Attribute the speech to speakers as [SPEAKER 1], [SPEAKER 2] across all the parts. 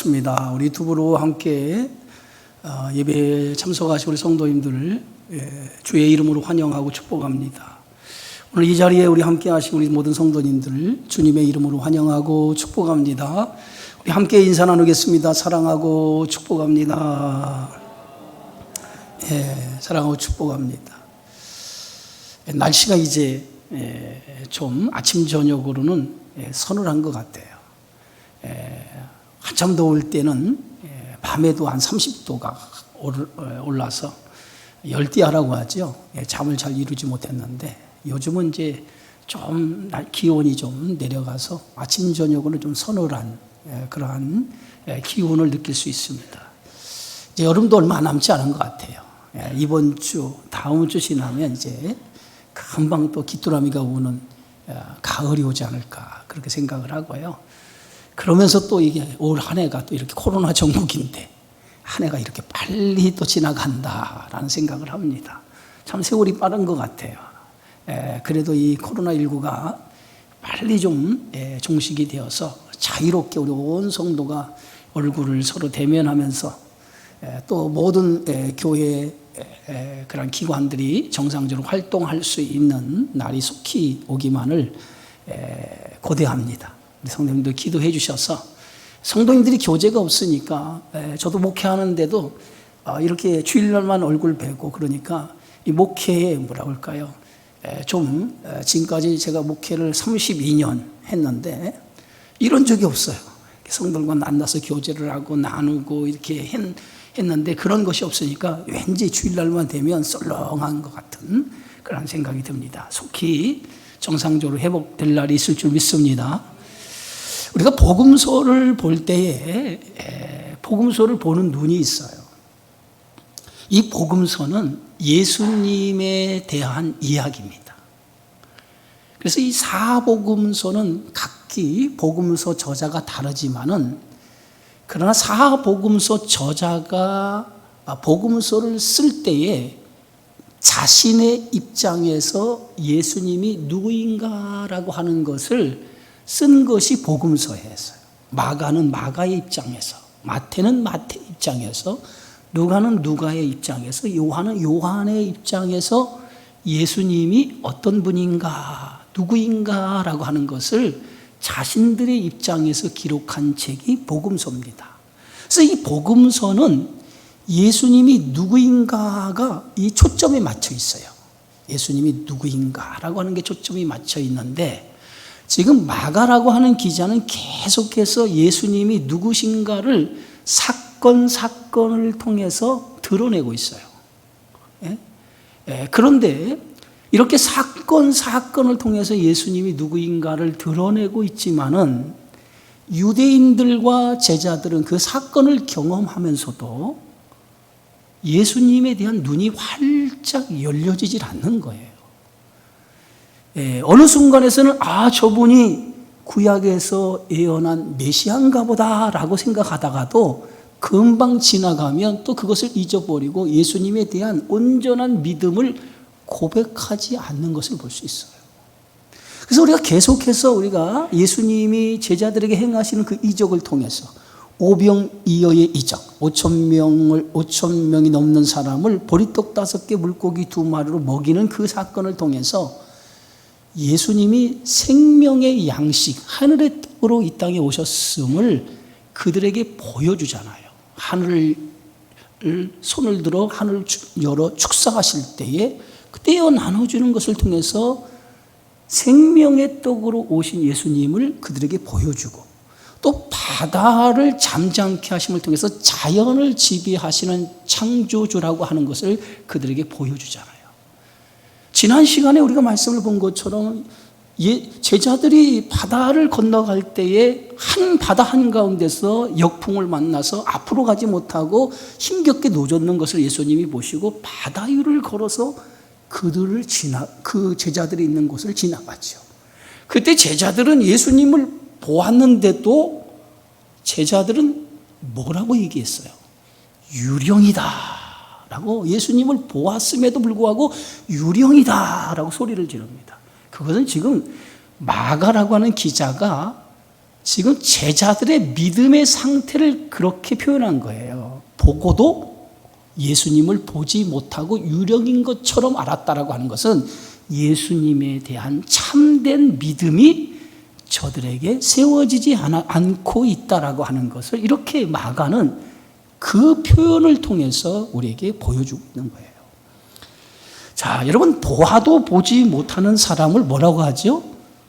[SPEAKER 1] 반갑습니다. 우리 두부로 함께 예배에 참석하신 우리 성도님들을 주의 이름으로 환영하고 축복합니다. 오늘 이 자리에 우리 함께 하신 우리 모든 성도님들 주님의 이름으로 환영하고 축복합니다. 우리 함께 인사 나누겠습니다. 사랑하고 축복합니다. 사랑하고 축복합니다. 날씨가 이제 좀 아침 저녁으로는 서늘한 것 같아요. 한참 더울 때는 밤에도 한 30도가 올라서 열대야라고 하죠. 잠을 잘 이루지 못했는데 요즘은 이제 좀 기온이 좀 내려가서 아침 저녁으로는 좀 서늘한 그러한 기온을 느낄 수 있습니다. 이제 여름도 얼마 남지 않은 것 같아요. 이번 주, 다음 주 지나면 이제 금방 또 귀뚜라미가 우는 가을이 오지 않을까 그렇게 생각을 하고요. 그러면서 또 이게 올 한 해가 또 이렇게 코로나 정국인데 한 해가 이렇게 빨리 또 지나간다라는 생각을 합니다. 참 세월이 빠른 것 같아요. 그래도 이 코로나19가 빨리 좀 종식이 되어서 자유롭게 우리 온 성도가 얼굴을 서로 대면하면서 또 모든 교회 그런 기관들이 정상적으로 활동할 수 있는 날이 속히 오기만을 고대합니다. 우리 성도님들 기도해 주셔서 성도님들이 교제가 없으니까 저도 목회하는데도 이렇게 주일날만 얼굴 뵈고 그러니까 이 목회에 뭐라고 할까요? 좀 지금까지 제가 목회를 32년 했는데 이런 적이 없어요. 성도들과 만나서 교제를 하고 나누고 이렇게 했는데 그런 것이 없으니까 왠지 주일날만 되면 썰렁한 것 같은 그런 생각이 듭니다. 속히 정상적으로 회복될 날이 있을 줄 믿습니다. 우리가 복음서를 볼 때에 복음서를 보는 눈이 있어요. 이 복음서는 예수님에 대한 이야기입니다. 그래서 이 사복음서는 각기 복음서 저자가 다르지만은 그러나 사복음서 저자가 복음서를 쓸 때에 자신의 입장에서 예수님이 누구인가라고 하는 것을 쓴 것이 복음서였어요. 마가는 마가의 입장에서, 마태는 마태의 입장에서, 누가는 누가의 입장에서, 요한은 요한의 입장에서 예수님이 어떤 분인가, 누구인가라고 하는 것을 자신들의 입장에서 기록한 책이 복음서입니다. 그래서 이 복음서는 예수님이 누구인가가 이 초점에 맞춰 있어요. 예수님이 누구인가라고 하는 게 초점이 맞춰 있는데 지금 마가라고 하는 기자는 계속해서 예수님이 누구신가를 사건을 통해서 드러내고 있어요. 그런데 이렇게 사건을 통해서 예수님이 누구인가를 드러내고 있지만은 유대인들과 제자들은 그 사건을 경험하면서도 예수님에 대한 눈이 활짝 열려지질 않는 거예요. 어느 순간에서는 저분이 구약에서 예언한 메시아인가 보다라고 생각하다가도 금방 지나가면 또 그것을 잊어버리고 예수님에 대한 온전한 믿음을 고백하지 않는 것을 볼 수 있어요. 그래서 우리가 계속해서 우리가 예수님이 제자들에게 행하시는 그 이적을 통해서 오병이어의 이적, 5천 명이 넘는 사람을 보리떡 5개 물고기 2마리로 먹이는 그 사건을 통해서 예수님이 생명의 양식, 하늘의 떡으로 이 땅에 오셨음을 그들에게 보여주잖아요. 하늘을 손을 들어 하늘을 열어 축사하실 때에 떼어 나눠주는 것을 통해서 생명의 떡으로 오신 예수님을 그들에게 보여주고 또 바다를 잠잠케 하심을 통해서 자연을 지배하시는 창조주라고 하는 것을 그들에게 보여주잖아요. 지난 시간에 우리가 말씀을 본 것처럼 제자들이 바다를 건너갈 때에 한 바다 한가운데서 역풍을 만나서 앞으로 가지 못하고 힘겹게 노젓는 것을 예수님이 보시고 바다 위를 걸어서 그 제자들이 있는 곳을 지나갔죠. 그때 제자들은 예수님을 보았는데도 제자들은 뭐라고 얘기했어요? 유령이다 라고 예수님을 보았음에도 불구하고 유령이다 라고 소리를 지릅니다. 그것은 지금 마가라고 하는 기자가 지금 제자들의 믿음의 상태를 그렇게 표현한 거예요. 보고도 예수님을 보지 못하고 유령인 것처럼 알았다라고 하는 것은 예수님에 대한 참된 믿음이 저들에게 세워지지 않고 있다라고 하는 것을 이렇게 마가는 그 표현을 통해서 우리에게 보여주고 있는 거예요. 자, 여러분, 보아도 보지 못하는 사람을 뭐라고 하죠?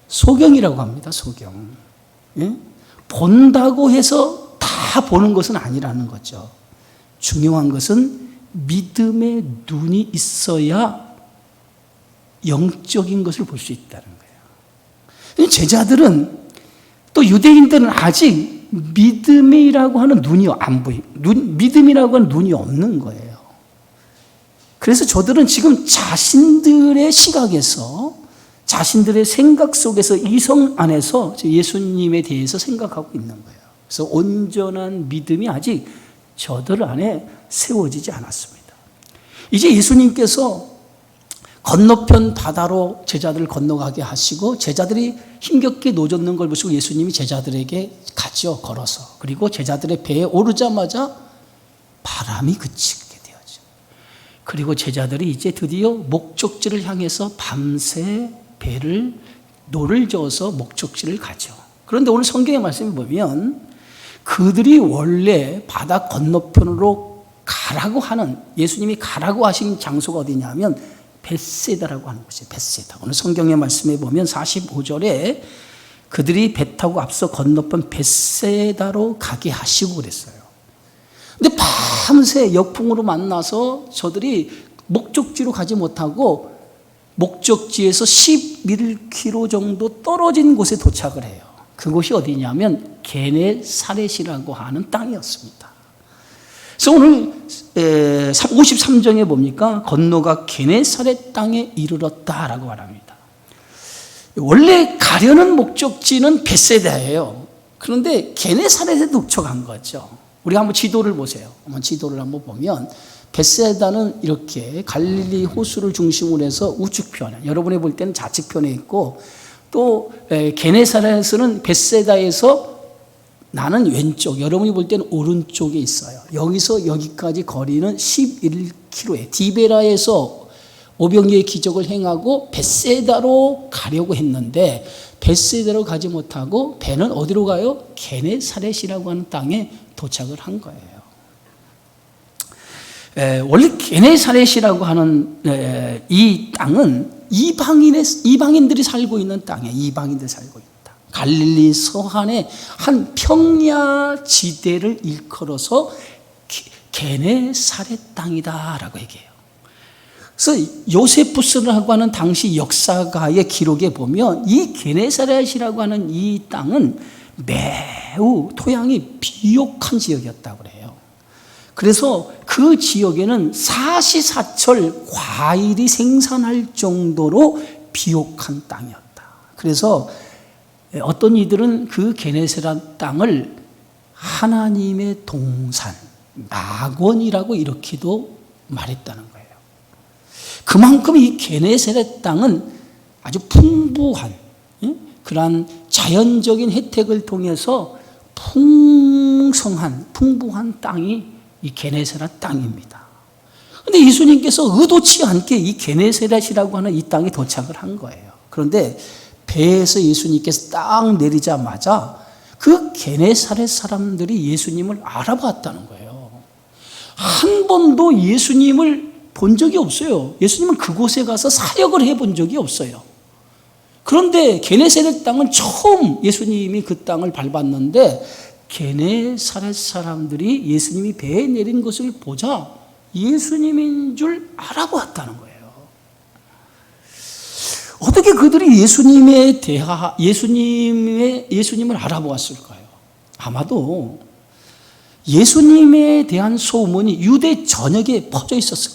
[SPEAKER 1] 소경이라고 합니다. 소경. 예? 본다고 해서 다 보는 것은 아니라는 거죠. 중요한 것은 믿음의 눈이 있어야 영적인 것을 볼 수 있다는 거예요. 제자들은, 또 유대인들은 아직 믿음이라고 하는 눈이 안 보이고, 믿음이라고 하는 눈이 없는 거예요. 그래서 저들은 지금 자신들의 시각에서, 자신들의 생각 속에서, 이성 안에서 예수님에 대해서 생각하고 있는 거예요. 그래서 온전한 믿음이 아직 저들 안에 세워지지 않았습니다. 이제 예수님께서 건너편 바다로 제자들을 건너가게 하시고, 제자들이 힘겹게 노젓는 걸 보시고 예수님이 제자들에게 가죠, 걸어서. 그리고 제자들의 배에 오르자마자 바람이 그치게 되었죠. 그리고 제자들이 이제 드디어 목적지를 향해서 밤새 배를 노를 저어서 목적지를 가죠. 그런데 오늘 성경의 말씀을 보면 그들이 원래 바다 건너편으로 가라고 하는, 예수님이 가라고 하신 장소가 어디냐면 벳세다라고 하는 곳이에요. 벳세다. 오늘 성경의 말씀에 보면 45절에 그들이 배 타고 앞서 건너편 벳세다로 가게 하시고 그랬어요. 근데 밤새 역풍으로 만나서 저들이 목적지로 가지 못하고 목적지에서 11km 정도 떨어진 곳에 도착을 해요. 그곳이 어디냐면 게네사렛이라고 하는 땅이었습니다. 그래서 오늘 53장에 뭡니까? 건너가 게네사렛 땅에 이르렀다라고 말합니다. 원래 가려는 목적지는 벳세다예요. 그런데 게네사렛에 도착한 거죠. 우리가 한번 지도를 보세요. 한번 지도를 한번 보면 벳세다는 이렇게 갈릴리 호수를 중심으로 해서 우측편에, 여러분이 볼 때는 좌측편에 있고, 또 게네사렛은 벳세다에서 나는 왼쪽, 여러분이 볼 때는 오른쪽에 있어요. 여기서 여기까지 거리는 11km에 디베라에서 오병이의 기적을 행하고 벳세다로 가려고 했는데 벳세다로 가지 못하고 배는 어디로 가요? 게네사렛이라고 하는 땅에 도착을 한 거예요. 원래 게네사렛이라고 하는 이 땅은 이방인들이 살고 있는 땅이에요. 이방인들이 살고 있다. 갈릴리 서한의 한 평야 지대를 일컬어서 게네사렛 땅이다라고 얘기해요. 그래서 요세푸스라고 하는 당시 역사가의 기록에 보면 이 게네사렛이라고 하는 이 땅은 매우 토양이 비옥한 지역이었다고 그래요. 그래서 그 지역에는 사시사철 과일이 생산할 정도로 비옥한 땅이었다. 그래서 어떤 이들은 그 게네사렛 땅을 하나님의 동산, 낙원이라고 이렇게도 말했다는 거예요. 그만큼 이 게네사렛 땅은 아주 풍부한, 그러한 자연적인 혜택을 통해서 풍부한 땅이 이 게네사렛 땅입니다. 그런데 예수님께서 의도치 않게 이 게네사렛이라고 하는 이 땅에 도착을 한 거예요. 그런데 배에서 예수님께서 딱 내리자마자 그 게네사렛 사람들이 예수님을 알아봤다는 거예요. 한 번도 예수님을 본 적이 없어요. 예수님은 그곳에 가서 사역을 해본 적이 없어요. 그런데 게네사렛 땅은 처음 예수님이 그 땅을 밟았는데 게네사렛 사람들이 예수님이 배에 내린 것을 보자 예수님인 줄 알아보았다는 거예요. 어떻게 그들이 예수님을 알아보았을까요? 아마도 예수님에 대한 소문이 유대 전역에 퍼져 있었을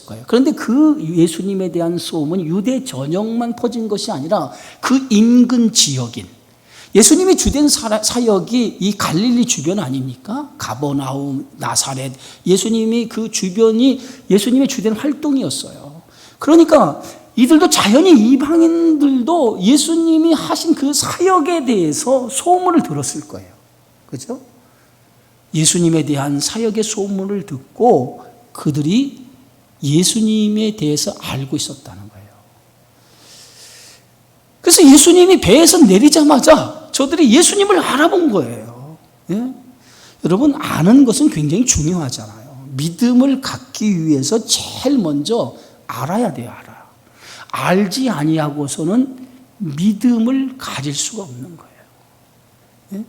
[SPEAKER 1] 거예요. 그런데 그 예수님에 대한 소문이 유대 전역만 퍼진 것이 아니라 그 인근 지역인, 예수님이 주된 사역이 이 갈릴리 주변 아닙니까? 가버나움, 나사렛, 예수님이 그 주변이 예수님의 주된 활동이었어요. 그러니까 이들도 자연히 이방인들도 예수님이 하신 그 사역에 대해서 소문을 들었을 거예요. 그죠? 예수님에 대한 사역의 소문을 듣고 그들이 예수님에 대해서 알고 있었다는 거예요. 그래서 예수님이 배에서 내리자마자 저들이 예수님을 알아본 거예요. 예? 여러분, 아는 것은 굉장히 중요하잖아요. 믿음을 갖기 위해서 제일 먼저 알아야 돼요. 알지 아니하고서는 믿음을 가질 수가 없는 거예요. 예?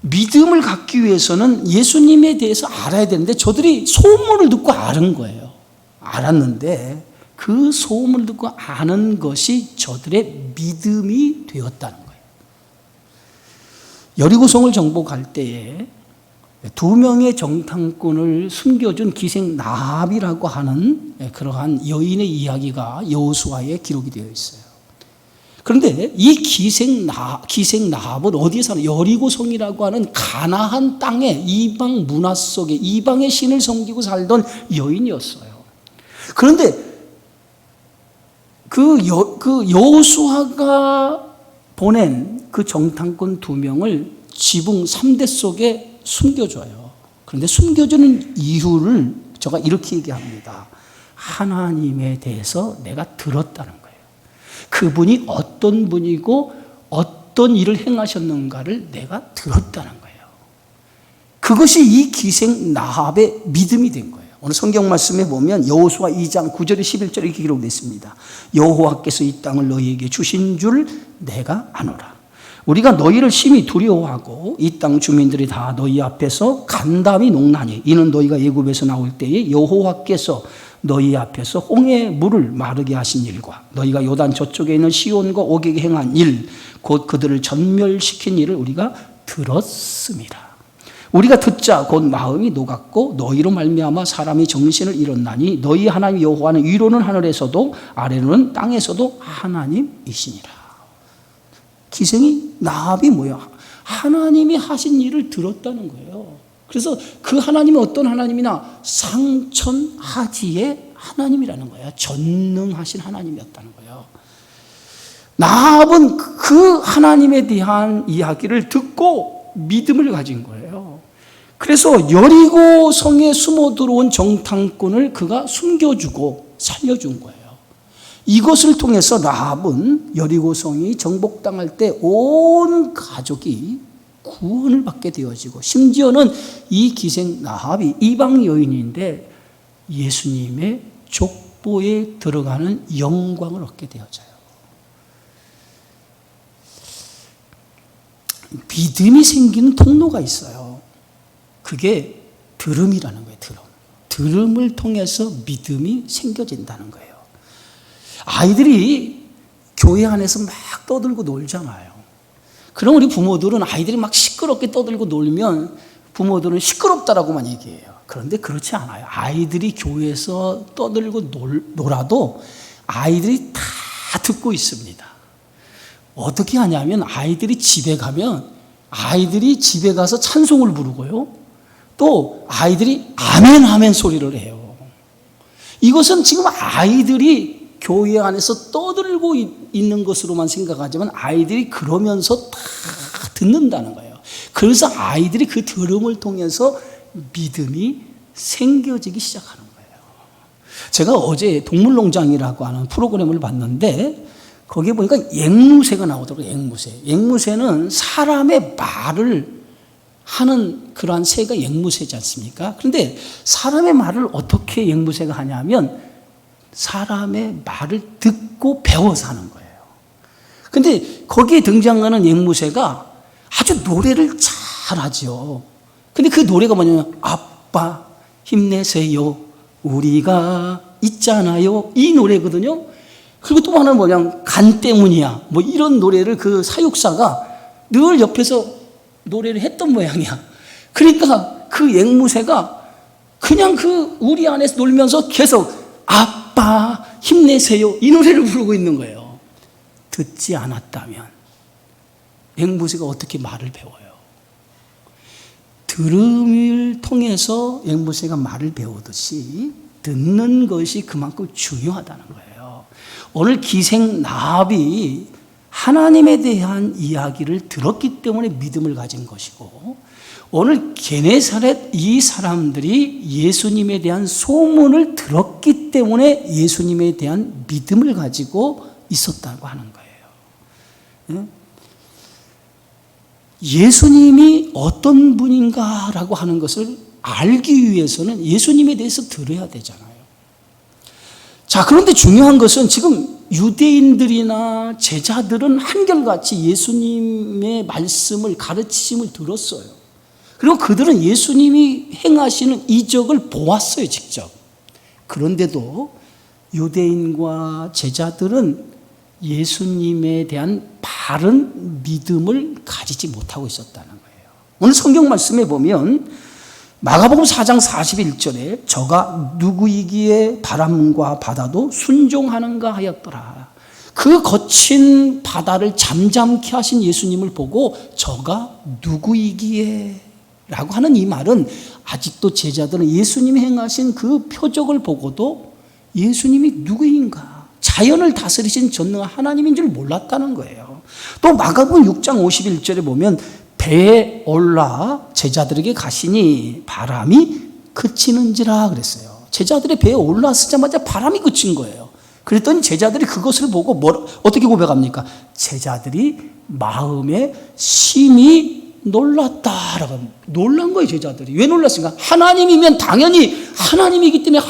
[SPEAKER 1] 믿음을 갖기 위해서는 예수님에 대해서 알아야 되는데 저들이 소문을 듣고 알은 거예요. 알았는데 그 소문을 듣고 아는 것이 저들의 믿음이 되었다는 거예요. 여리고성을 정복할 때에 2명의 정탐꾼을 숨겨준 기생 나합이라고 하는 그러한 여인의 이야기가 여호수아에 기록이 되어 있어요. 그런데 이 기생 나합은 어디에 사는, 여리고성이라고 하는 가나안 땅의 이방 문화 속에 이방의 신을 섬기고 살던 여인이었어요. 그런데 그 여호수아가 보낸 그 정탐꾼 2명을 지붕 3대 속에 숨겨줘요. 그런데 숨겨주는 이유를 제가 이렇게 얘기합니다. 하나님에 대해서 내가 들었다는 거예요. 그분이 어떤 분이고 어떤 일을 행하셨는가를 내가 들었다는 거예요. 그것이 이 기생 나합의 믿음이 된 거예요. 오늘 성경 말씀에 보면 여호수아 2장 9절에 11절에 이렇게 기록되어 있습니다. 여호와께서 이 땅을 너희에게 주신 줄 내가 아노라. 우리가 너희를 심히 두려워하고 이 땅 주민들이 다 너희 앞에서 간담이 녹나니 이는 너희가 애굽에서 나올 때에 여호와께서 너희 앞에서 홍해 물을 마르게 하신 일과 너희가 요단 저쪽에 있는 시온과 오게게 행한 일 곧 그들을 전멸시킨 일을 우리가 들었습니다. 우리가 듣자 곧 마음이 녹았고 너희로 말미암아 사람이 정신을 잃었나니 너희 하나님 여호와는 위로는 하늘에서도 아래로는 땅에서도 하나님이시니라. 기생이 나합이 뭐야? 하나님이 하신 일을 들었다는 거예요. 그래서 그 하나님은 어떤 하나님이나 상천하지의 하나님이라는 거예요. 전능하신 하나님이었다는 거예요. 나합은 그 하나님에 대한 이야기를 듣고 믿음을 가진 거예요. 그래서 여리고 성에 숨어 들어온 정탐꾼을 그가 숨겨주고 살려준 거예요. 이것을 통해서 나합은 여리고성이 정복당할 때 온 가족이 구원을 받게 되어지고 심지어는 이 기생 나합이 이방 여인인데 예수님의 족보에 들어가는 영광을 얻게 되어져요. 믿음이 생기는 통로가 있어요. 그게 들음이라는 거예요. 들음을 통해서 믿음이 생겨진다는 거예요. 아이들이 교회 안에서 막 떠들고 놀잖아요. 그럼 우리 부모들은 아이들이 막 시끄럽게 떠들고 놀면 부모들은 시끄럽다라고만 얘기해요. 그런데 그렇지 않아요. 아이들이 교회에서 떠들고 놀아도 아이들이 다 듣고 있습니다. 어떻게 하냐면 아이들이 집에 가면 아이들이 집에 가서 찬송을 부르고요. 또 아이들이 아멘 아멘 소리를 해요. 이것은 지금 아이들이 교회 안에서 떠들고 있는 것으로만 생각하지만 아이들이 그러면서 다 듣는다는 거예요. 그래서 아이들이 그 들음을 통해서 믿음이 생겨지기 시작하는 거예요. 제가 어제 동물농장이라고 하는 프로그램을 봤는데 거기에 보니까 앵무새가 나오더라고요. 앵무새는 사람의 말을 하는 그러한 새가 앵무새지 않습니까? 그런데 사람의 말을 어떻게 앵무새가 하냐면 사람의 말을 듣고 배워서 하는 거예요. 근데 거기에 등장하는 앵무새가 아주 노래를 잘하죠. 근데 그 노래가 뭐냐면 아빠 힘내세요 우리가 있잖아요 이 노래거든요. 그리고 또 하나는 뭐냐면 간 때문이야 뭐 이런 노래를 그 사육사가 늘 옆에서 노래를 했던 모양이야. 그러니까 그 앵무새가 그냥 그 우리 안에서 놀면서 계속 아빠 힘내세요 이 노래를 부르고 있는 거예요. 듣지 않았다면 앵무새가 어떻게 말을 배워요? 들음을 통해서 앵무새가 말을 배우듯이 듣는 것이 그만큼 중요하다는 거예요. 오늘 기생 라합이 하나님에 대한 이야기를 들었기 때문에 믿음을 가진 것이고, 오늘 게네사렛 이 사람들이 예수님에 대한 소문을 들었기 때문에 예수님에 대한 믿음을 가지고 있었다고 하는 거예요. 예수님이 어떤 분인가라고 하는 것을 알기 위해서는 예수님에 대해서 들어야 되잖아요. 자, 그런데 중요한 것은 지금 유대인들이나 제자들은 한결같이 예수님의 말씀을, 가르치심을 들었어요. 그리고 그들은 예수님이 행하시는 이적을 보았어요, 직접. 그런데도 유대인과 제자들은 예수님에 대한 바른 믿음을 가지지 못하고 있었다는 거예요. 오늘 성경 말씀에 보면 마가복음 4장 41절에 저가 누구이기에 바람과 바다도 순종하는가 하였더라. 그 거친 바다를 잠잠케 하신 예수님을 보고 저가 누구이기에 라고 하는 이 말은 아직도 제자들은 예수님이 행하신 그 표적을 보고도 예수님이 누구인가, 자연을 다스리신 전능한 하나님인 줄 몰랐다는 거예요. 또 마가복음 6장 51절에 보면 배에 올라 제자들에게 가시니 바람이 그치는지라 그랬어요. 제자들의 배에 올라서자마자 바람이 그친 거예요. 그랬더니 제자들이 그것을 보고 어떻게 고백합니까? 제자들이 마음에 심히 놀랐다라고. 놀란 거예요, 제자들이. 왜 놀랐습니까? 하나님이면 당연히 하나님이기 때문에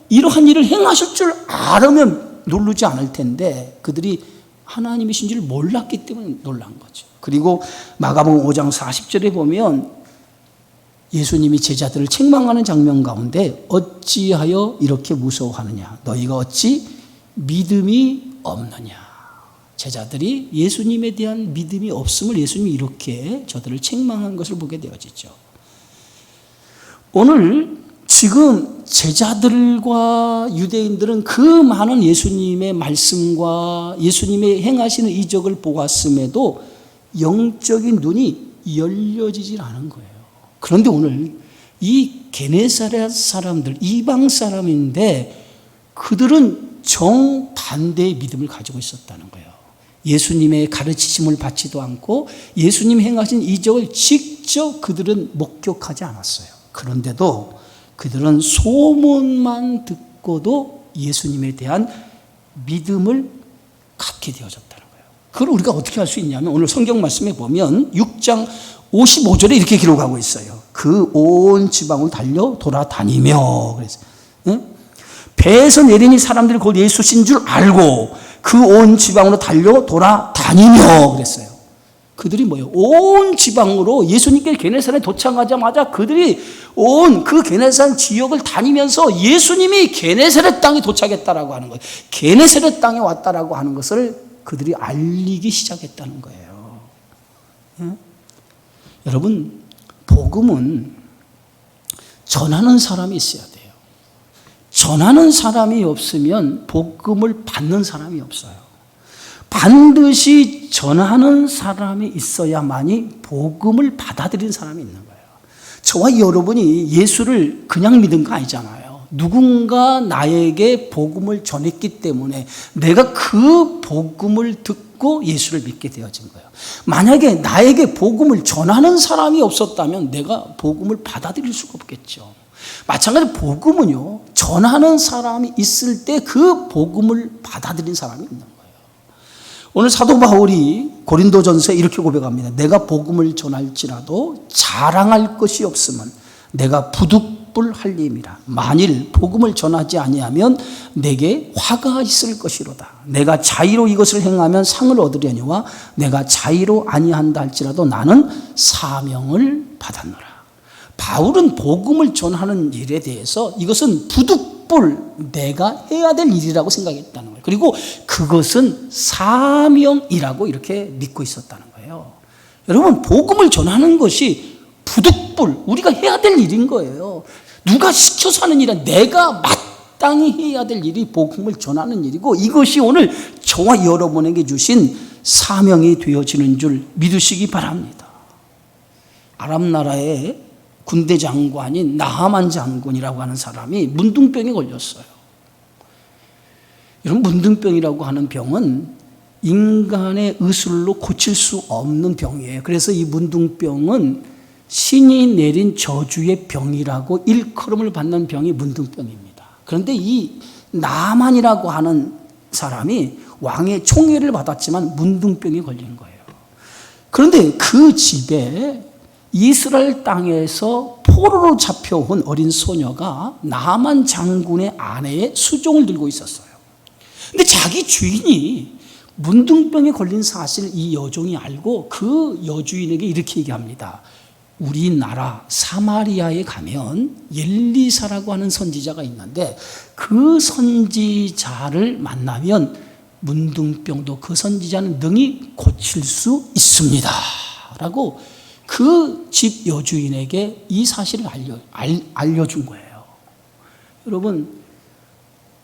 [SPEAKER 1] 이러한 일을 행하실 줄 알으면 놀라지 않을 텐데 그들이 하나님이신 줄 몰랐기 때문에 놀란 거죠. 그리고 마가복음 5장 40절에 보면 예수님이 제자들을 책망하는 장면 가운데 어찌하여 이렇게 무서워하느냐, 너희가 어찌 믿음이 없느냐. 제자들이 예수님에 대한 믿음이 없음을 예수님이 이렇게 저들을 책망한 것을 보게 되어지죠. 오늘 지금 제자들과 유대인들은 그 많은 예수님의 말씀과 예수님의 행하시는 이적을 보았음에도 영적인 눈이 열려지질 않은 거예요. 그런데 오늘 이 게네사렛 사람들, 이방 사람인데 그들은 정반대의 믿음을 가지고 있었다는 거예요. 예수님의 가르치심을 받지도 않고 예수님 행하신 이적을 직접 그들은 목격하지 않았어요. 그런데도 그들은 소문만 듣고도 예수님에 대한 믿음을 갖게 되어졌다는 거예요. 그걸 우리가 어떻게 할 수 있냐면 오늘 성경 말씀에 보면 6장 55절에 이렇게 기록하고 있어요. 그 온 지방을 달려 돌아다니며 그랬어요. 응? 배에서 내리니 사람들이 곧 예수신 줄 알고 그 온 지방으로 달려 돌아다니며 그랬어요. 그들이 뭐예요? 온 지방으로 예수님께 게네사렛에 도착하자마자 그들이 온 그 게네사렛 지역을 다니면서 예수님이 게네사렛 땅에 도착했다라고 하는 거예요. 게네사렛 땅에 왔다라고 하는 것을 그들이 알리기 시작했다는 거예요. 예? 여러분, 복음은 전하는 사람이 있어야 돼요. 전하는 사람이 없으면 복음을 받는 사람이 없어요. 반드시 전하는 사람이 있어야만이 복음을 받아들이는 사람이 있는 거예요. 저와 여러분이 예수를 그냥 믿은 거 아니잖아요. 누군가 나에게 복음을 전했기 때문에 내가 그 복음을 듣고 예수를 믿게 되어진 거예요. 만약에 나에게 복음을 전하는 사람이 없었다면 내가 복음을 받아들일 수가 없겠죠. 마찬가지로 복음은요, 전하는 사람이 있을 때 그 복음을 받아들인 사람이 있는 거예요. 오늘 사도 바울이 고린도전서에 이렇게 고백합니다. 내가 복음을 전할지라도 자랑할 것이 없으면 내가 부득불할림이라. 만일 복음을 전하지 아니하면 내게 화가 있을 것이로다. 내가 자의로 이것을 행하면 상을 얻으려니와 내가 자의로 아니한다 할지라도 나는 사명을 받았노라. 바울은 복음을 전하는 일에 대해서 이것은 내가 해야 될 일이라고 생각했다는 거예요. 그리고 그것은 사명이라고 이렇게 믿고 있었다는 거예요. 여러분, 복음을 전하는 것이 우리가 해야 될 일인 거예요. 누가 시켜서 하는 일은 내가 마땅히 해야 될 일이 복음을 전하는 일이고 이것이 오늘 저와 여러분에게 주신 사명이 되어지는 줄 믿으시기 바랍니다. 아람 나라의 군대 장관인 나하만 장군이라고 하는 사람이 문둥병에 걸렸어요. 여러분, 문둥병이라고 하는 병은 인간의 의술로 고칠 수 없는 병이에요. 그래서 이 문둥병은 신이 내린 저주의 병이라고 일컬음을 받는 병이 문둥병입니다. 그런데 이 나만이라고 하는 사람이 왕의 총애를 받았지만 문둥병이 걸린 거예요. 그런데 그 집에 이스라엘 땅에서 포로로 잡혀온 어린 소녀가 나만 장군의 아내의 수종을 들고 있었어요. 근데 자기 주인이 문둥병에 걸린 사실을 이 여종이 알고 그 여주인에게 이렇게 얘기합니다. 우리나라 사마리아에 가면 엘리사라고 하는 선지자가 있는데 그 선지자를 만나면 문둥병도 그 선지자는 능히 고칠 수 있습니다 라고 그 집 여주인에게 이 사실을 알려준 거예요. 여러분,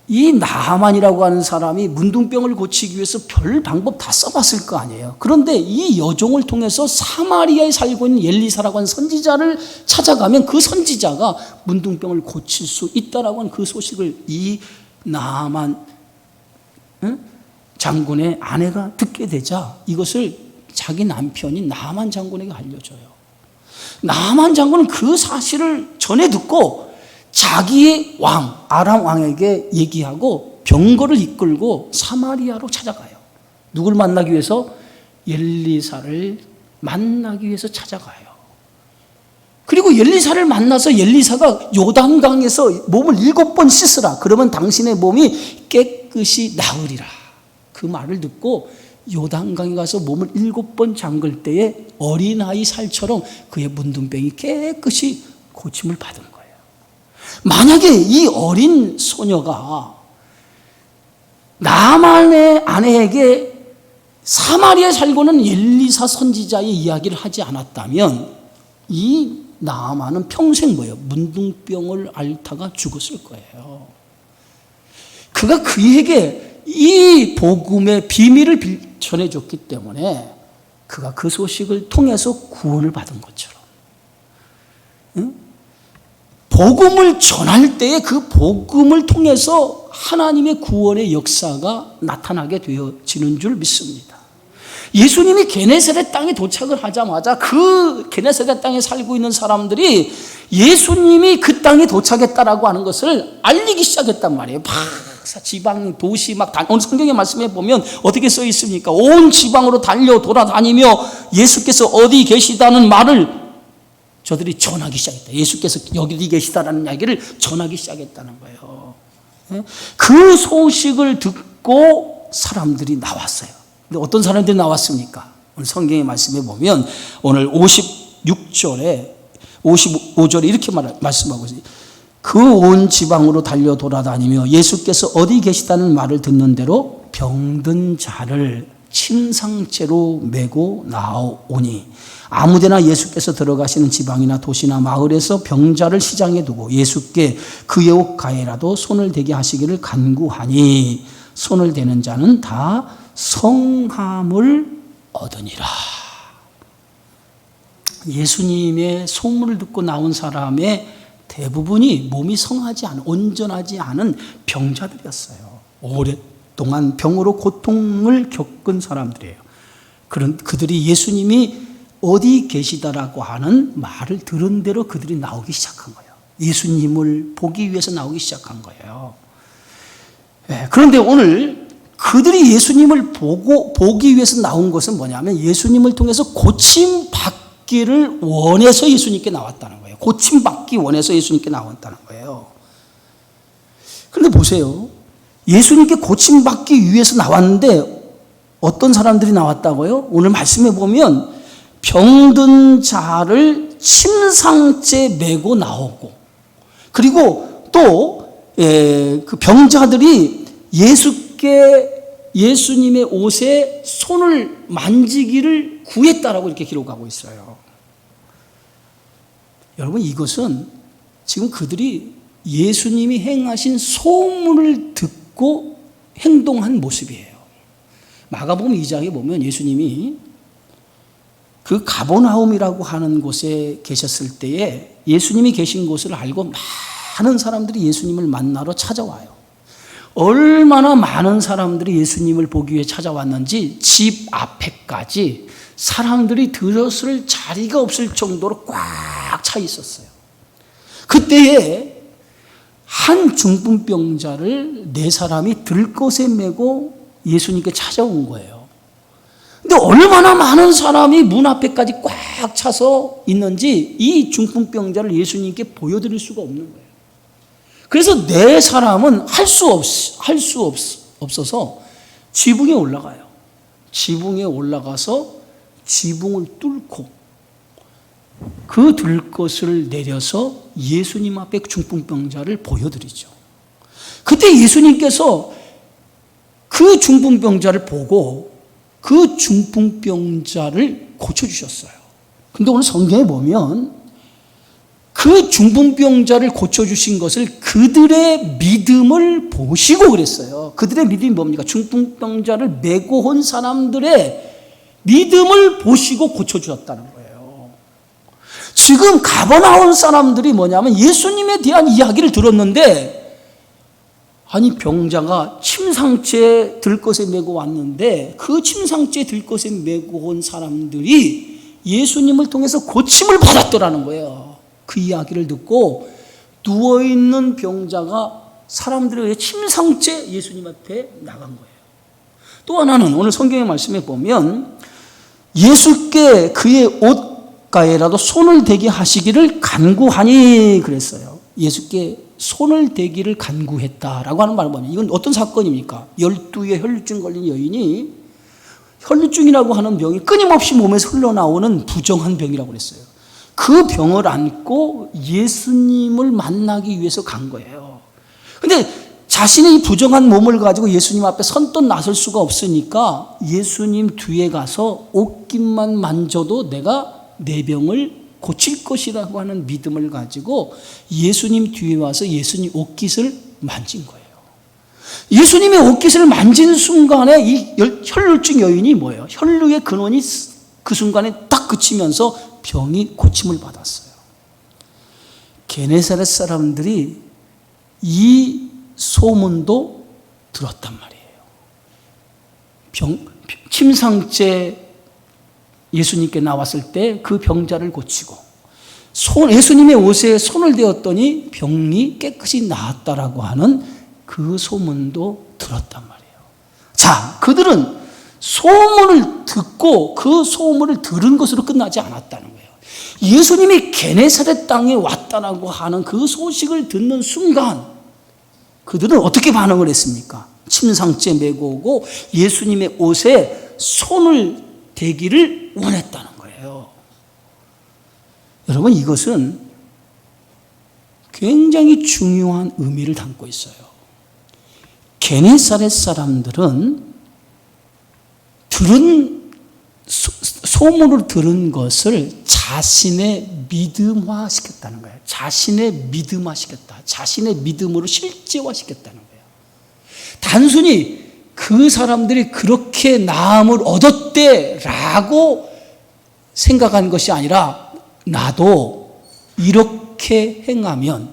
[SPEAKER 1] 이 나하만이라고 하는 사람이 문둥병을 고치기 위해서 별 방법 다 써봤을 거 아니에요. 그런데 이 여종을 통해서 사마리아에 살고 있는 엘리사라고 하는 선지자를 찾아가면 그 선지자가 문둥병을 고칠 수 있다라고 하는 그 소식을 이 나하만 장군의 아내가 듣게 되자 이것을 자기 남편이 나하만 장군에게 알려줘요. 나하만 장군은 그 사실을 전해 듣고 자기의 왕, 아람 왕에게 얘기하고 병거를 이끌고 사마리아로 찾아가요. 누굴 만나기 위해서? 엘리사를 만나기 위해서 찾아가요. 그리고 엘리사를 만나서 엘리사가 요단강에서 몸을 7번 씻으라. 그러면 당신의 몸이 깨끗이 나으리라. 그 말을 듣고 요단강에 가서 몸을 7번 잠글 때에 어린아이 살처럼 그의 문둥병이 깨끗이 고침을 받은 거예요. 만약에 이 어린 소녀가 나만의 아내에게 사마리아에 살고는 엘리사 선지자의 이야기를 하지 않았다면 이 나만은 평생 뭐예요? 문둥병을 앓다가 죽었을 거예요. 그가 그에게 이 복음의 비밀을 전해줬기 때문에 그가 그 소식을 통해서 구원을 받은 것처럼, 응? 복음을 전할 때에 그 복음을 통해서 하나님의 구원의 역사가 나타나게 되어지는 줄 믿습니다. 예수님이 게네사렛 땅에 도착을 하자마자 그 게네사렛 땅에 살고 있는 사람들이 예수님이 그 땅에 도착했다라고 하는 것을 알리기 시작했단 말이에요. 지방, 도시 오늘 성경의 말씀에 보면 어떻게 써 있습니까? 온 지방으로 달려 돌아다니며 예수께서 어디 계시다는 말을 저들이 전하기 시작했다. 예수께서 여기 계시다라는 이야기를 전하기 시작했다는 거예요. 그 소식을 듣고 사람들이 나왔어요. 근데 어떤 사람들이 나왔습니까? 오늘 성경의 말씀에 보면 오늘 56절에 55절에 이렇게 말씀하고 있어요. 그 온 지방으로 달려 돌아다니며 예수께서 어디 계시다는 말을 듣는 대로 병든 자를 침상째로 메고 나오니 아무데나 예수께서 들어가시는 지방이나 도시나 마을에서 병자를 시장에 두고 예수께 그의 옷 가에라도 손을 대게 하시기를 간구하니 손을 대는 자는 다 성함을 얻으니라. 예수님의 소문을 듣고 나온 사람의 대부분이 몸이 성하지 않은, 온전하지 않은 병자들이었어요. 오랫동안 병으로 고통을 겪은 사람들이에요. 그들이 예수님이 어디 계시다라고 하는 말을 들은 대로 그들이 나오기 시작한 거예요. 예수님을 보기 위해서 나오기 시작한 거예요. 그런데 오늘 그들이 예수님을 보기 위해서 나온 것은 뭐냐면 예수님을 통해서 고침받기를 원해서 예수님께 나왔다는 거예요. 고침받기 원해서 예수님께 나왔다는 거예요. 그런데 보세요. 예수님께 고침받기 위해서 나왔는데 어떤 사람들이 나왔다고요? 오늘 말씀해 보면 병든 자를 침상째 메고 나오고, 그리고 또 그 병자들이 예수님의 옷에 손을 만지기를 구했다라고 이렇게 기록하고 있어요. 여러분, 이것은 지금 그들이 예수님이 행하신 소문을 듣고 행동한 모습이에요. 마가복음 2장에 보면 예수님이 그 가버나움이라고 하는 곳에 계셨을 때에 예수님이 계신 곳을 알고 많은 사람들이 예수님을 만나러 찾아와요. 얼마나 많은 사람들이 예수님을 보기 위해 찾아왔는지 집 앞에까지 사람들이 들었을 자리가 없을 정도로 꽉 차 있었어요. 그때에 한 중풍병자를 네 사람이 들것에 메고 예수님께 찾아온 거예요. 근데 얼마나 많은 사람이 문 앞에까지 꽉 차서 있는지 이 중풍병자를 예수님께 보여드릴 수가 없는 거예요. 그래서 네 사람은 할 수 없어서 지붕에 올라가요. 지붕에 올라가서 지붕을 뚫고 그 들것을 내려서 예수님 앞에 중풍병자를 보여드리죠. 그때 예수님께서 그 중풍병자를 보고 그 중풍병자를 고쳐주셨어요. 근데 오늘 성경에 보면 그 중풍병자를 고쳐주신 것을 그들의 믿음을 보시고 그랬어요. 그들의 믿음이 뭡니까? 중풍병자를 메고 온 사람들의 믿음을 보시고 고쳐주셨다는 거예요. 지금 가버나움 사람들이 뭐냐면 예수님에 대한 이야기를 들었는데, 아니 병자가 침상째 들것에 메고 왔는데 그 침상째 들것에 메고 온 사람들이 예수님을 통해서 고침을 받았더라는 거예요. 그 이야기를 듣고 누워있는 병자가 사람들에 의해 침상째 예수님 앞에 나간 거예요. 또 하나는 오늘 성경의 말씀에 보면 예수께 그의 옷가에라도 손을 대게 하시기를 간구하니 그랬어요. 예수께 손을 대기를 간구했다라고 하는 말은 뭐냐? 이건 어떤 사건입니까? 12의 혈루증 걸린 여인이, 혈루증이라고 하는 병이 끊임없이 몸에서 흘러나오는 부정한 병이라고 그랬어요. 그 병을 안고 예수님을 만나기 위해서 간 거예요. 근데 자신의 이 부정한 몸을 가지고 예수님 앞에 선뜻 나설 수가 없으니까 예수님 뒤에 가서 옷깃만 만져도 내가 내 병을 고칠 것이라고 하는 믿음을 가지고 예수님 뒤에 와서 예수님 옷깃을 만진 거예요. 예수님의 옷깃을 만진 순간에 이 혈루증 여인이 뭐예요? 혈루의 근원이 그 순간에 딱 그치면서 병이 고침을 받았어요. 게네사렛 사람들이 이 소문도 들었단 말이에요. 침상째 예수님께 나왔을 때 그 병자를 고치고 예수님의 옷에 손을 대었더니 병이 깨끗이 나았다라고 하는 그 소문도 들었단 말이에요. 자, 그들은 소문을 듣고 그 소문을 들은 것으로 끝나지 않았다는 거예요. 예수님이 게네사렛 땅에 왔다라고 하는 그 소식을 듣는 순간 그들은 어떻게 반응을 했습니까? 침상째 메고 오고 예수님의 옷에 손을 대기를 원했다는 거예요. 여러분, 이것은 굉장히 중요한 의미를 담고 있어요. 게네사렛 사람들은 소문으로 들은 것을 자신의 믿음화시켰다는 거예요. 자신의 믿음화시켰다. 자신의 믿음으로 실제화시켰다는 거예요. 단순히 그 사람들이 그렇게 나음을 얻었대라고 생각한 것이 아니라 나도 이렇게 행하면,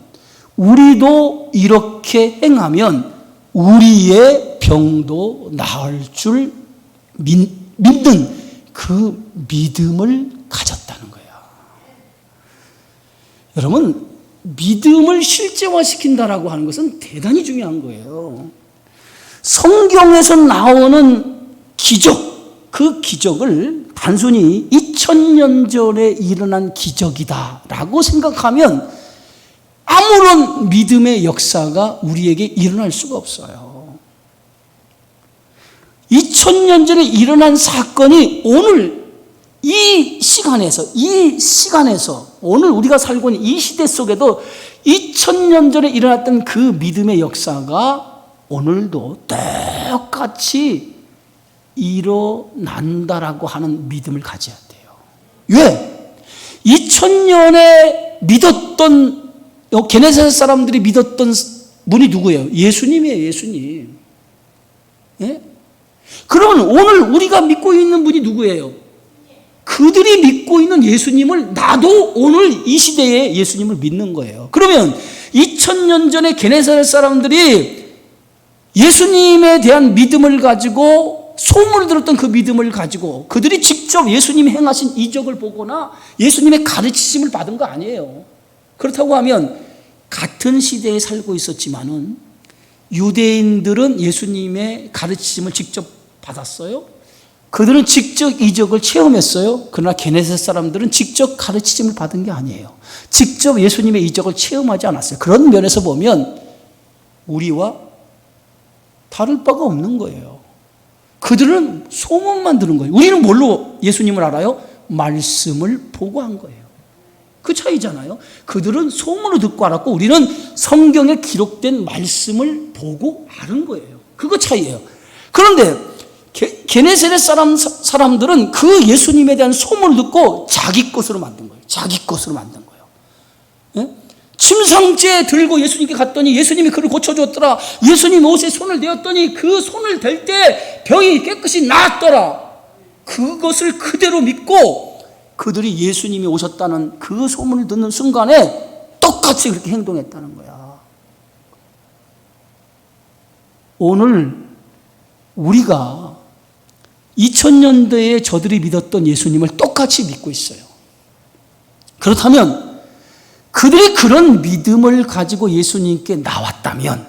[SPEAKER 1] 우리도 이렇게 행하면 우리의 병도 나을 줄 믿는 그 믿음을 가졌다는 거예요. 여러분, 믿음을 실제화시킨다라고 하는 것은 대단히 중요한 거예요. 성경에서 나오는 기적, 그 기적을 단순히 2000년 전에 일어난 기적이다라고 생각하면 아무런 믿음의 역사가 우리에게 일어날 수가 없어요. 2000년 전에 일어난 사건이 오늘 이 시간에서 오늘 우리가 살고 있는 이 시대 속에도 2000년 전에 일어났던 그 믿음의 역사가 오늘도 똑같이 일어난다라고 하는 믿음을 가져야 돼요. 왜? 2000년에 믿었던 게네사렛 사람들이 믿었던 분이 누구예요? 예수님이에요. 예수님. 예? 그러면 오늘 우리가 믿고 있는 분이 누구예요? 그들이 믿고 있는 예수님을 나도 오늘 이 시대에 예수님을 믿는 거예요. 그러면 2000년 전에 게네사렛 사람들이 예수님에 대한 믿음을 가지고 소문을 들었던 그 믿음을 가지고 그들이 직접 예수님이 행하신 이적을 보거나 예수님의 가르치심을 받은 거 아니에요. 그렇다고 하면 같은 시대에 살고 있었지만은 유대인들은 예수님의 가르치심을 직접 받았어요. 그들은 직접 이적을 체험했어요. 그러나 게네사렛 사람들은 직접 가르치심을 받은 게 아니에요. 직접 예수님의 이적을 체험하지 않았어요. 그런 면에서 보면 우리와 다를 바가 없는 거예요. 그들은 소문만 들은 거예요. 우리는 뭘로 예수님을 알아요? 말씀을 보고 한 거예요. 그 차이잖아요. 그들은 소문을 듣고 알았고 우리는 성경에 기록된 말씀을 보고 아는 거예요. 그거 차이예요. 그런데 게네사렛 사람들은 그 예수님에 대한 소문을 듣고 자기 것으로 만든 거예요. 자기 것으로 만든 거예요. 예? 침상째 들고 예수님께 갔더니 예수님이 그를 고쳐줬더라. 예수님 옷에 손을 대었더니 그 손을 댈 때 병이 깨끗이 나았더라. 그것을 그대로 믿고 그들이 예수님이 오셨다는 그 소문을 듣는 순간에 똑같이 그렇게 행동했다는 거야. 오늘 우리가 2000년대에 저들이 믿었던 예수님을 똑같이 믿고 있어요. 그렇다면 그들이 그런 믿음을 가지고 예수님께 나왔다면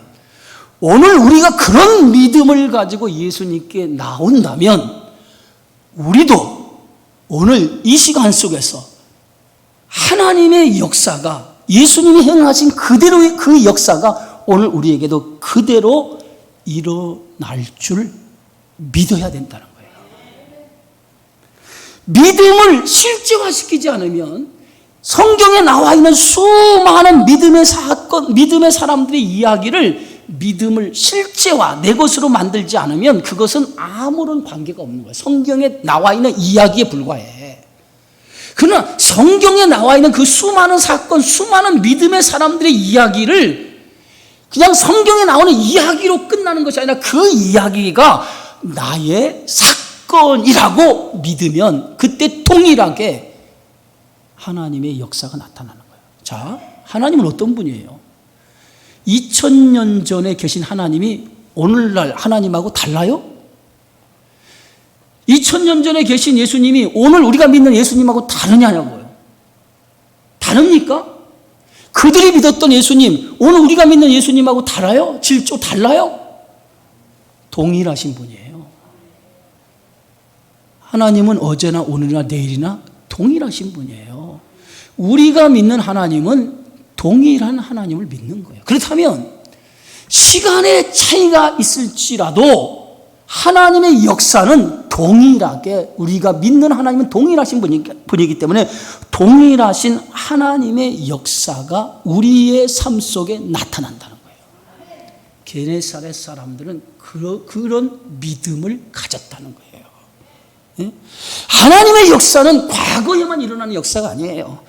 [SPEAKER 1] 오늘 우리가 그런 믿음을 가지고 예수님께 나온다면 우리도 오늘 이 시간 속에서 하나님의 역사가 예수님이 행하신 그대로의 그 역사가 오늘 우리에게도 그대로 일어날 줄 믿어야 된다는 거예요. 믿음을 실제화시키지 않으면 성경에 나와 있는 수많은 믿음의 사건, 믿음의 사람들의 이야기를 믿음을 실제화, 내 것으로 만들지 않으면 그것은 아무런 관계가 없는 거예요. 성경에 나와 있는 이야기에 불과해. 그러나 성경에 나와 있는 그 수많은 사건, 수많은 믿음의 사람들의 이야기를 그냥 성경에 나오는 이야기로 끝나는 것이 아니라 그 이야기가 나의 사건이라고 믿으면 그때 동일하게 하나님의 역사가 나타나는 거예요. 자, 하나님은 어떤 분이에요? 2000년 전에 계신 하나님이 오늘날 하나님하고 달라요? 2000년 전에 계신 예수님이 오늘 우리가 믿는 예수님하고 다르냐고요? 다릅니까? 그들이 믿었던 예수님, 오늘 우리가 믿는 예수님하고 달라요? 질조 달라요? 동일하신 분이에요. 하나님은 어제나 오늘이나 내일이나 동일하신 분이에요. 우리가 믿는 하나님은 동일한 하나님을 믿는 거예요. 그렇다면 시간의 차이가 있을지라도 하나님의 역사는 동일하게 우리가 믿는 하나님은 동일하신 분이기 때문에 동일하신 하나님의 역사가 우리의 삶 속에 나타난다는 거예요. 게네사렛 사람들은 그런 믿음을 가졌다는 거예요. 하나님의 역사는 과거에만 일어나는 역사가 아니에요.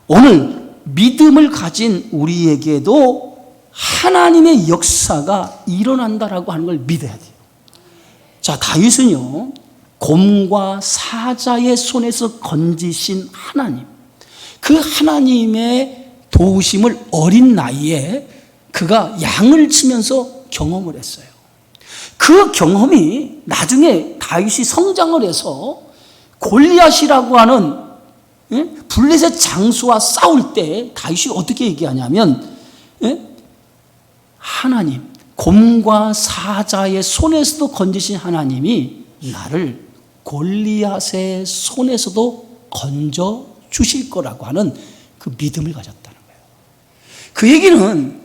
[SPEAKER 1] 오늘 믿음을 가진 우리에게도 하나님의 역사가 일어난다라고 하는 걸 믿어야 돼요. 자, 다윗은요, 곰과 사자의 손에서 건지신 하나님, 그 하나님의 도우심을 어린 나이에 그가 양을 치면서 경험을 했어요. 그 경험이 나중에 다윗이 성장을 해서 골리앗이라고 하는 블레셋 장수와 싸울 때 다윗이 어떻게 얘기하냐면 하나님, 곰과 사자의 손에서도 건지신 하나님이 나를 골리앗의 손에서도 건져 주실 거라고 하는 그 믿음을 가졌다는 거예요. 그 얘기는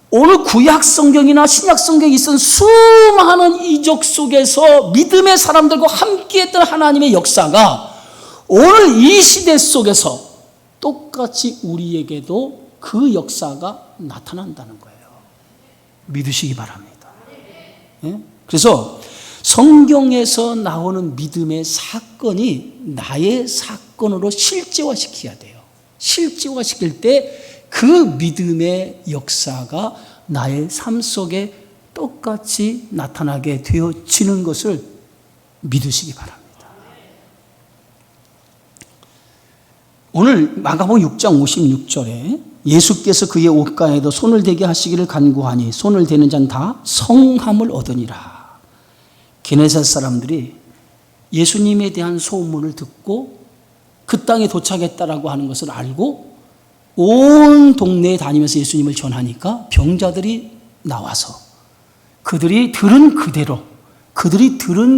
[SPEAKER 1] 오늘 구약 성경이나 신약 성경에 있은 수많은 이적 속에서 믿음의 사람들과 함께했던 하나님의 역사가 오늘 이 시대 속에서 똑같이 우리에게도 그 역사가 나타난다는 거예요. 믿으시기 바랍니다. 그래서 성경에서 나오는 믿음의 사건이 나의 사건으로 실제화시켜야 돼요. 실제화시킬 때 그 믿음의 역사가 나의 삶 속에 똑같이 나타나게 되어지는 것을 믿으시기 바랍니다. 오늘 마가복음 6장 56절에 예수께서 그의 옷가에도 손을 대게 하시기를 간구하니 손을 대는 자는 다 성함을 얻으니라. 게네사렛 사람들이 예수님에 대한 소문을 듣고 그 땅에 도착했다라고 하는 것을 알고 온 동네에 다니면서 예수님을 전하니까 병자들이 나와서 그들이 들은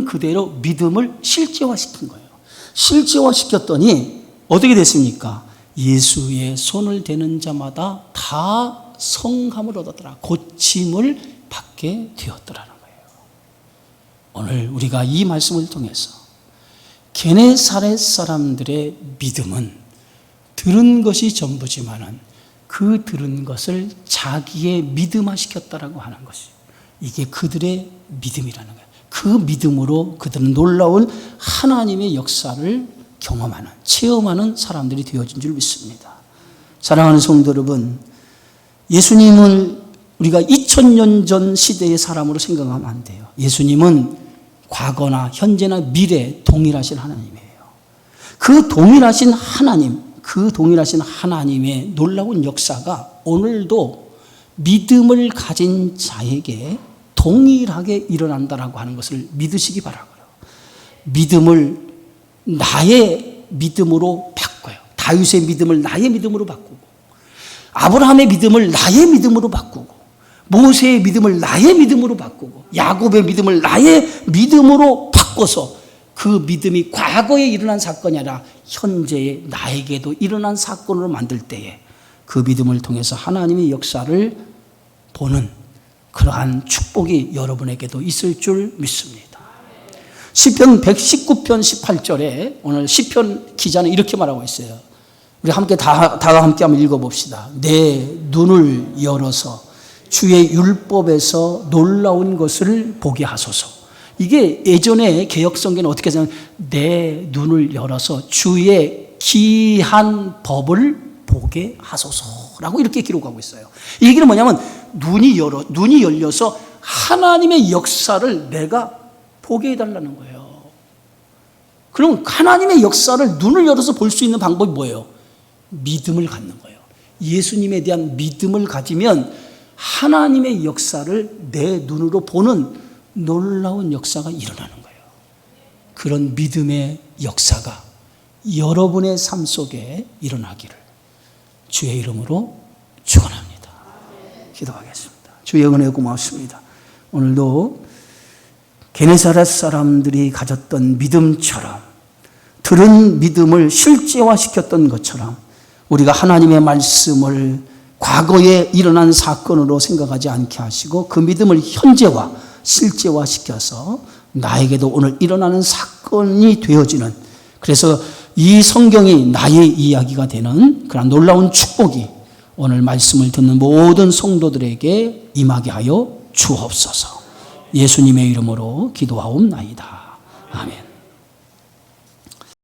[SPEAKER 1] 그대로 믿음을 실제화시킨 거예요. 실제화시켰더니 어떻게 됐습니까? 예수의 손을 대는 자마다 다 성함을 얻었더라. 고침을 받게 되었더라는 거예요. 오늘 우리가 이 말씀을 통해서 게네사렛 사람들의 믿음은 들은 것이 전부지만은 그 들은 것을 자기의 믿음화시켰다라고 하는 것이 이게 그들의 믿음이라는 거예요. 그 믿음으로 그들은 놀라운 하나님의 역사를 경험하는, 체험하는 사람들이 되어진 줄 믿습니다. 사랑하는 성도 여러분, 예수님을 우리가 2000년 전 시대의 사람으로 생각하면 안 돼요. 예수님은 과거나 현재나 미래 동일하신 하나님이에요. 그 동일하신 하나님의 놀라운 역사가 오늘도 믿음을 가진 자에게 동일하게 일어난다라고 하는 것을 믿으시기 바라고요. 믿음을 나의 믿음으로 바꿔요. 다윗의 믿음을 나의 믿음으로 바꾸고, 아브라함의 믿음을 나의 믿음으로 바꾸고, 모세의 믿음을 나의 믿음으로 바꾸고, 야곱의 믿음을 나의 믿음으로 바꿔서 그 믿음이 과거에 일어난 사건이 아니라 현재의 나에게도 일어난 사건으로 만들 때에 그 믿음을 통해서 하나님의 역사를 보는 그러한 축복이 여러분에게도 있을 줄 믿습니다. 시편 119편 18절에 오늘 시편 기자는 이렇게 말하고 있어요. 우리 함께 다 함께 한번 읽어봅시다. 내 눈을 열어서 주의 율법에서 놀라운 것을 보게 하소서. 이게 예전에 개역성경은 어떻게 하냐면 내 눈을 열어서 주의 기한 법을 보게 하소서라고 이렇게 기록하고 있어요. 이 얘기는 뭐냐면 눈이 열려서 하나님의 역사를 내가 보게 해달라는 거예요. 그럼 하나님의 역사를 눈을 열어서 볼 수 있는 방법이 뭐예요? 믿음을 갖는 거예요. 예수님에 대한 믿음을 가지면 하나님의 역사를 내 눈으로 보는 놀라운 역사가 일어나는 거예요. 그런 믿음의 역사가 여러분의 삶 속에 일어나기를 주의 이름으로 축원합니다. 기도하겠습니다. 주의 은혜 고맙습니다. 오늘도 게네사렛 사람들이 가졌던 믿음처럼 들은 믿음을 실제화시켰던 것처럼 우리가 하나님의 말씀을 과거에 일어난 사건으로 생각하지 않게 하시고 그 믿음을 현재화, 실제화시켜서 나에게도 오늘 일어나는 사건이 되어지는, 그래서 이 성경이 나의 이야기가 되는 그런 놀라운 축복이 오늘 말씀을 듣는 모든 성도들에게 임하게 하여 주옵소서. 예수님의 이름으로 기도하옵나이다. 아멘.